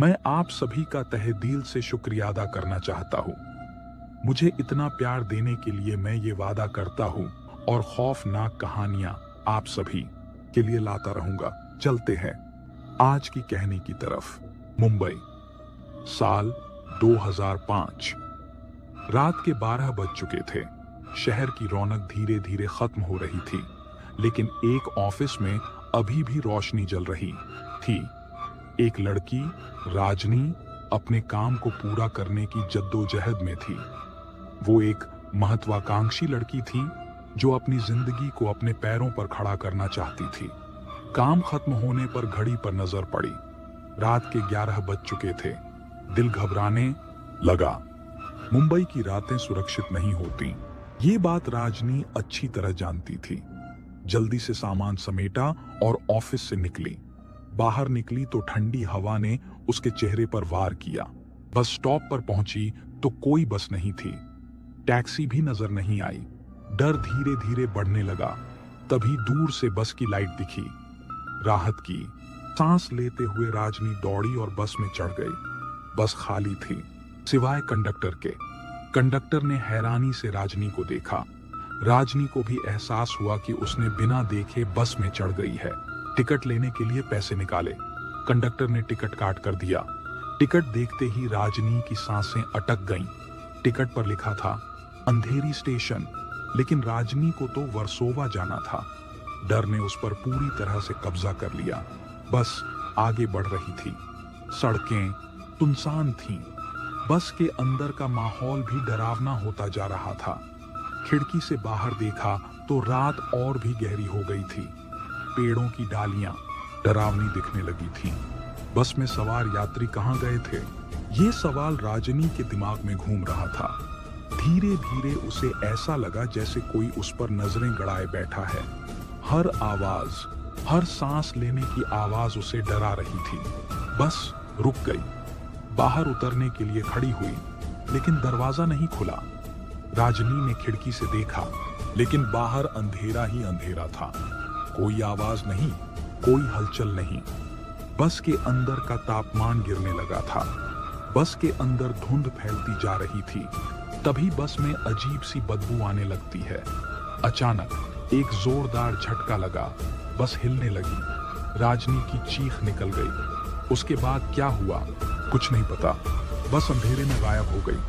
मैं आप सभी का तहे दिल से शुक्रिया अदा करना चाहता हूँ। मुझे इतना प्यार देने के लिए मैं ये वादा करता हूँ और खौफनाक कहानियां आप सभी के लिए लाता रहूंगा। चलते हैं आज की कहानी की तरफ। मुंबई, साल 2005। रात के 12 बज चुके थे। शहर की रौनक धीरे धीरे खत्म हो रही थी, लेकिन एक ऑफिस में अभी भी रोशनी जल रही थी। एक लड़की, राजनी, अपने काम को पूरा करने की जद्दोजहद में थी। वो एक महत्वाकांक्षी लड़की थी जो अपनी जिंदगी को अपने पैरों पर खड़ा करना चाहती थी। काम खत्म होने पर घड़ी पर नजर पड़ी। रात के 11 बज चुके थे। दिल घबराने लगा। मुंबई की रातें सुरक्षित नहीं होती, ये बात राजनी अच्छी तरह जानती थी। जल्दी से सामान समेटा और ऑफिस से निकली। बाहर निकली तो ठंडी हवा ने उसके चेहरे पर वार किया। बस स्टॉप पर पहुंची तो कोई बस नहीं थी, टैक्सी भी नजर नहीं आई। डर धीरे धीरे बढ़ने लगा। तभी दूर से बस की लाइट दिखी। राहत की सांस लेते हुए राजनी दौड़ी और बस में चढ़ गई। बस खाली थी, सिवाय कंडक्टर के। कंडक्टर ने हैरानी से राजनी को देखा। राजनी को भी एहसास हुआ कि उसने बिना देखे बस में चढ़ गई है। टिकट लेने के लिए पैसे निकाले। कंडक्टर ने टिकट काट कर दिया। टिकट देखते ही राजनी की सांसें अटक गईं। टिकट पर लिखा था अंधेरी स्टेशन, लेकिन राजनी को तो वर्सोवा जाना था। डर ने उस पर पूरी तरह से कब्जा कर लिया। बस आगे बढ़ रही थी। सड़कें सुनसान थीं। बस के अंदर का माहौल भी डरावना होता जा रहा था। खिड़की से बाहर देखा तो रात और भी गहरी हो गई थी। पेड़ों की डालियां डरावनी दिखने लगी थीं। बस में सवार यात्री कहां गए थे, ये सवाल राजनी के दिमाग में घूम रहा था। धीरे धीरे उसे ऐसा लगा जैसे कोई उस पर नजरें गड़ाए बैठा है। हर आवाज, हर सांस लेने की आवाज उसे डरा रही थी। बस रुक गई। बाहर उतरने के लिए खड़ी हुई, लेकिन दरवाजा नहीं खुला। राजनी ने खिड़की से देखा, लेकिन बाहर अंधेरा ही अंधेरा था। कोई आवाज नहीं, कोई हलचल नहीं। बस के अंदर का तापमान गिरने लगा था। बस के अंदर धुंध फैलती जा रही थी। तभी बस में अजीब सी बदबू आने लगती है। अचानक एक जोरदार झटका लगा। बस हिलने लगी। राजनी की चीख निकल गई। उसके बाद क्या हुआ कुछ नहीं पता। बस अंधेरे में गायब हो गई।